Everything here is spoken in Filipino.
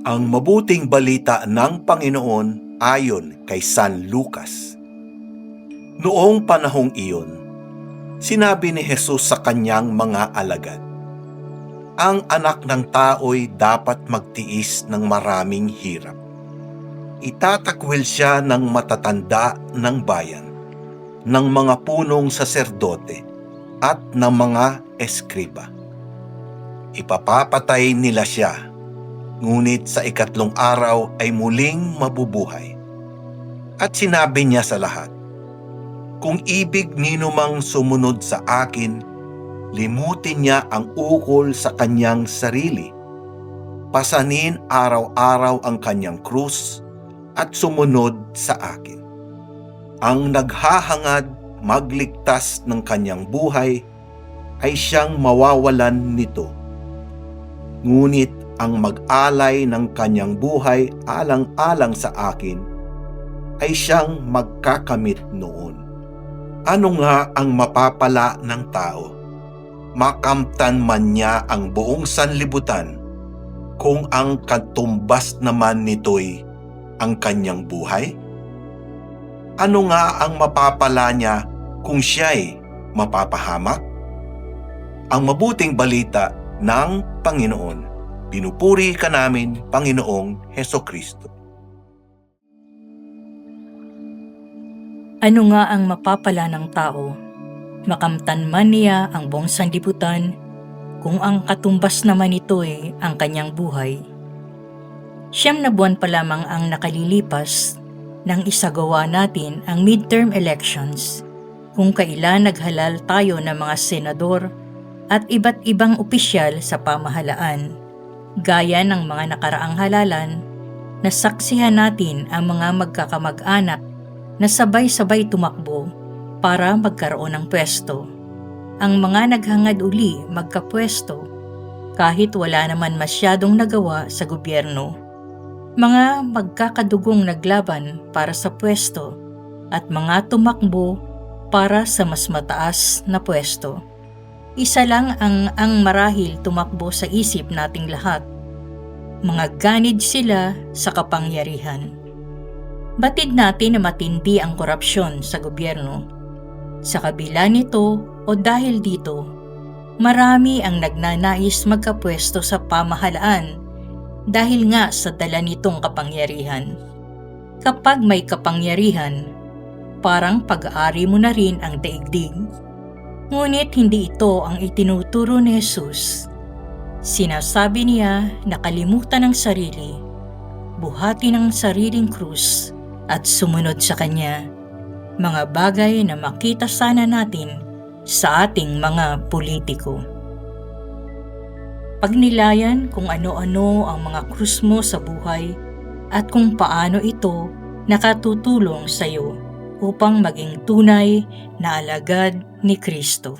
Ang mabuting balita ng Panginoon ayon kay San Lucas. Noong panahong iyon, sinabi ni Jesus sa kanyang mga alagad, "Ang anak ng tao'y dapat magtiis ng maraming hirap. Itatakwil siya ng matatanda ng bayan, ng mga punong saserdote at ng mga eskriba. Ipapapatay nila siya, ngunit sa ikatlong araw ay muling mabubuhay." At sinabi niya sa lahat, "Kung ibig ninumang sumunod sa akin, limutin niya ang ukol sa kanyang sarili. Pasanin araw-araw ang kanyang krus at sumunod sa akin. Ang naghahangad magligtas ng kanyang buhay ay siyang mawawalan nito. Ngunit ang mag-alay ng kanyang buhay alang-alang sa akin ay siyang magkakamit noon. Ano nga ang mapapala ng tao? Makamtan man niya ang buong sanlibutan kung ang katumbas naman nito'y ang kanyang buhay? Ano nga ang mapapala niya kung siya'y mapapahamak?" Ang mabuting balita ng Panginoon. Pinupuri ka namin, Panginoong Hesukristo. Ano nga ang mapapala ng tao? Makamtan man niya ang buong sanlibutan kung ang katumbas naman nito'y ang kanyang buhay. 9 na buwan pa lamang ang nakalilipas nang isagawa natin ang midterm elections, kung kailan naghalal tayo ng mga senador at iba't ibang opisyal sa pamahalaan. Gaya ng mga nakaraang halalan, nasaksihan natin ang mga magkakamag-anak na sabay-sabay tumakbo para magkaroon ng pwesto. Ang mga naghangad uli magkapwesto kahit wala naman masyadong nagawa sa gobyerno. Mga magkakadugong naglaban para sa pwesto at mga tumakbo para sa mas mataas na pwesto. Isa lang ang marahil tumakbo sa isip nating lahat. Mga ganid sila sa kapangyarihan. Batid natin na matindi ang korupsyon sa gobyerno. Sa kabila nito o dahil dito, marami ang nagnanais magkapwesto sa pamahalaan dahil nga sa dala nitong kapangyarihan. Kapag may kapangyarihan, parang pag-aari mo na rin ang daigdig. Ngunit hindi ito ang itinuturo ni Jesus. Sinasabi niya na kalimutan ang sarili, buhati ng sariling krus at sumunod sa Kanya. Mga bagay na makita sana natin sa ating mga politiko. Pagnilayan kung ano-ano ang mga krus mo sa buhay at kung paano ito nakatutulong sa iyo upang maging tunay na alagad ni Kristo.